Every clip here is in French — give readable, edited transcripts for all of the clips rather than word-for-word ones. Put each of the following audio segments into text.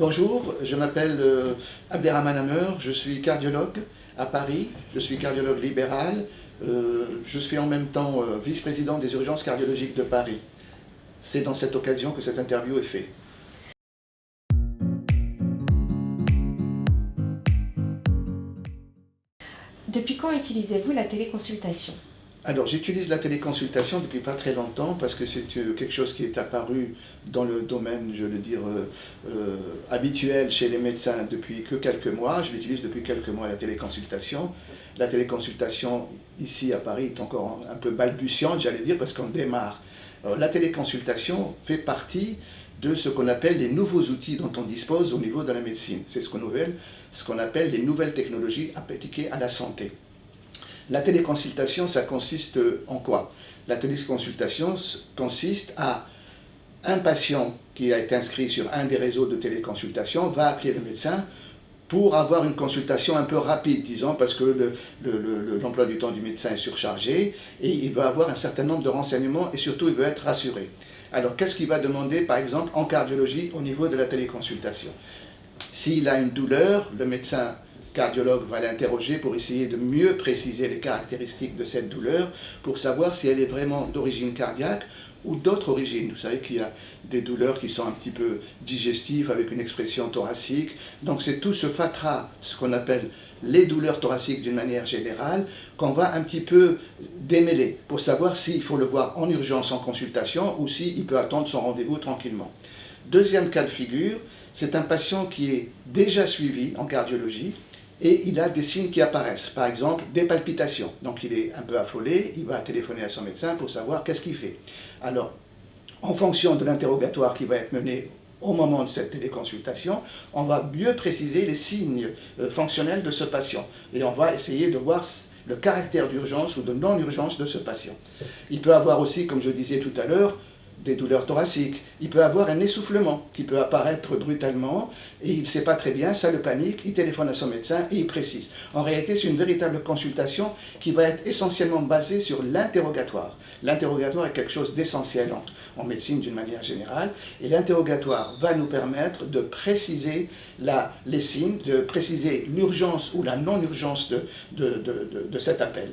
Bonjour, je m'appelle Abderrahmane Hammer, je suis cardiologue à Paris, je suis cardiologue libéral, je suis en même temps vice-président des urgences cardiologiques de Paris. C'est dans cette occasion que cette interview est faite. Depuis quand utilisez-vous la téléconsultation? Alors, j'utilise la téléconsultation depuis pas très longtemps parce que c'est quelque chose qui est apparu dans le domaine, je veux dire, habituel chez les médecins depuis que quelques mois. Je l'utilise depuis quelques mois, la téléconsultation. La téléconsultation, ici à Paris, est encore un peu balbutiante, j'allais dire, parce qu'on démarre. Alors, la téléconsultation fait partie de ce qu'on appelle les nouveaux outils dont on dispose au niveau de la médecine. C'est ce qu'on appelle les nouvelles technologies appliquées à la santé. La téléconsultation, ça consiste en quoi? La téléconsultation consiste à un patient qui a été inscrit sur un des réseaux de téléconsultation va appeler le médecin pour avoir une consultation un peu rapide, disons, parce que l'emploi du temps du médecin est surchargé et il veut avoir un certain nombre de renseignements et surtout il veut être rassuré. Alors qu'est-ce qu'il va demander par exemple en cardiologie au niveau de la téléconsultation? S'il a une douleur, le médecin cardiologue va l'interroger pour essayer de mieux préciser les caractéristiques de cette douleur, pour savoir si elle est vraiment d'origine cardiaque ou d'autres origines. Vous savez qu'il y a des douleurs qui sont un petit peu digestives avec une expression thoracique. Donc c'est tout ce fatras, ce qu'on appelle les douleurs thoraciques d'une manière générale, qu'on va un petit peu démêler pour savoir s'il faut le voir en urgence en consultation ou s'il peut attendre son rendez-vous tranquillement. Deuxième cas de figure, c'est un patient qui est déjà suivi en cardiologie et il a des signes qui apparaissent, par exemple des palpitations. Donc il est un peu affolé, il va téléphoner à son médecin pour savoir qu'est-ce qu'il fait. Alors, en fonction de l'interrogatoire qui va être mené au moment de cette téléconsultation, on va mieux préciser les signes fonctionnels de ce patient. Et on va essayer de voir le caractère d'urgence ou de non-urgence de ce patient. Il peut avoir aussi, comme je disais tout à l'heure, des douleurs thoraciques. Il peut avoir un essoufflement qui peut apparaître brutalement et il ne sait pas très bien, ça le panique, il téléphone à son médecin et il précise. En réalité, c'est une véritable consultation qui va être essentiellement basée sur l'interrogatoire. L'interrogatoire est quelque chose d'essentiel en médecine d'une manière générale et l'interrogatoire va nous permettre de préciser les signes, de préciser l'urgence ou la non-urgence de cet appel.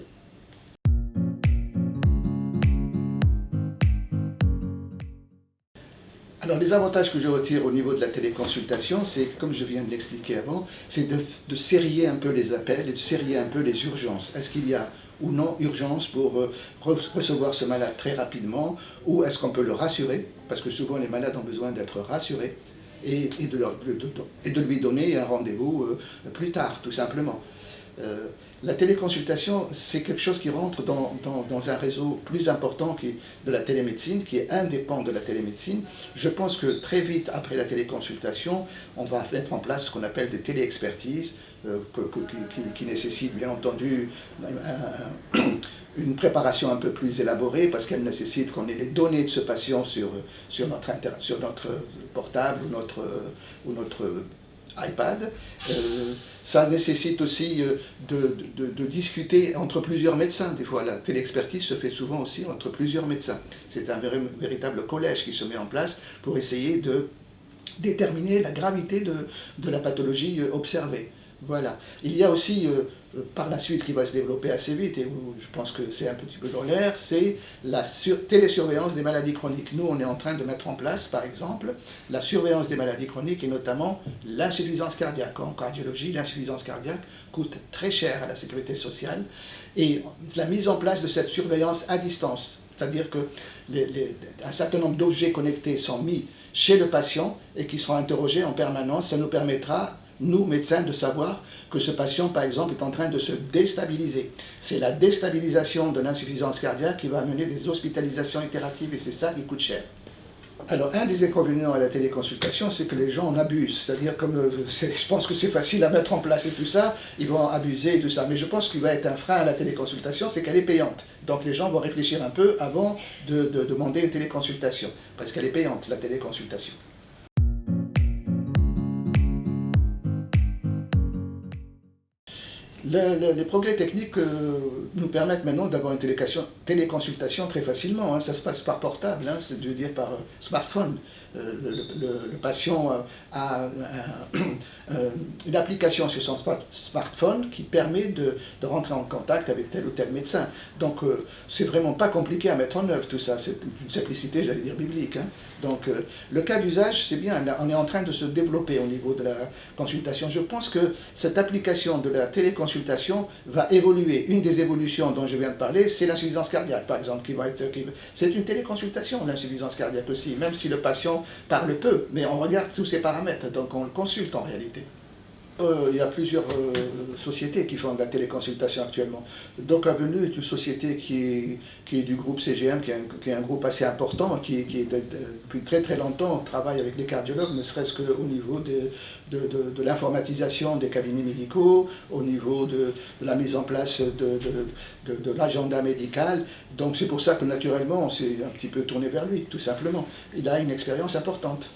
Alors les avantages que je retire au niveau de la téléconsultation, c'est, comme je viens de l'expliquer avant, c'est de sérier un peu les appels et de sérier un peu les urgences. Est-ce qu'il y a ou non urgence pour recevoir ce malade très rapidement, ou est-ce qu'on peut le rassurer, parce que souvent les malades ont besoin d'être rassurés, et de lui donner un rendez-vous plus tard, tout simplement. La téléconsultation, c'est quelque chose qui rentre dans un réseau plus important de la télémédecine, qui est indépendant de la télémédecine. Je pense que très vite après la téléconsultation, on va mettre en place ce qu'on appelle des téléexpertises, qui nécessitent bien entendu une préparation un peu plus élaborée, parce qu'elle nécessite qu'on ait les données de ce patient sur notre portable ou notre iPad. Ça nécessite aussi de discuter entre plusieurs médecins. Des fois, la téléexpertise se fait souvent aussi entre plusieurs médecins. C'est un véritable collège qui se met en place pour essayer de déterminer la gravité de la pathologie observée. Voilà. Il y a aussi, par la suite, qui va se développer assez vite, et où je pense que c'est un petit peu dans l'air, c'est la télésurveillance des maladies chroniques. Nous, on est en train de mettre en place, par exemple, la surveillance des maladies chroniques et notamment l'insuffisance cardiaque. En cardiologie, l'insuffisance cardiaque coûte très cher à la sécurité sociale, et la mise en place de cette surveillance à distance, c'est-à-dire que un certain nombre d'objets connectés sont mis chez le patient et qui seront interrogés en permanence, ça nous permettra, nous, médecins, de savoir que ce patient, par exemple, est en train de se déstabiliser. C'est la déstabilisation de l'insuffisance cardiaque qui va amener des hospitalisations itératives et c'est ça qui coûte cher. Alors, un des inconvénients à la téléconsultation, c'est que les gens en abusent. C'est-à-dire, je pense que c'est facile à mettre en place et tout ça, ils vont abuser et tout ça. Mais je pense qu'il va être un frein à la téléconsultation, c'est qu'elle est payante. Donc, les gens vont réfléchir un peu avant de demander une téléconsultation, parce qu'elle est payante, la téléconsultation. Les progrès techniques nous permettent maintenant d'avoir une téléconsultation très facilement, hein. Ça se passe par portable, hein, c'est-à-dire par smartphone. Le patient a une application sur son smartphone qui permet de rentrer en contact avec tel ou tel médecin. Donc c'est vraiment pas compliqué à mettre en œuvre tout ça, c'est une simplicité, j'allais dire, biblique, hein. Donc le cas d'usage, c'est bien, on est en train de se développer au niveau de la consultation. Je pense que cette application de la téléconsultation va évoluer. Une des évolutions dont je viens de parler, c'est l'insuffisance cardiaque, par exemple, c'est une téléconsultation, l'insuffisance cardiaque aussi, même si le patient parle peu, mais on regarde tous ces paramètres, donc on le consulte en réalité. Il y a plusieurs sociétés qui font de la téléconsultation actuellement. Doc Avenue est une société qui est du groupe CGM, qui est un groupe assez important, qui depuis très très longtemps travaille avec les cardiologues, ne serait-ce qu'au niveau de l'informatisation des cabinets médicaux, au niveau de la mise en place de l'agenda médical. Donc c'est pour ça que naturellement on s'est un petit peu tourné vers lui, tout simplement. Il a une expérience importante.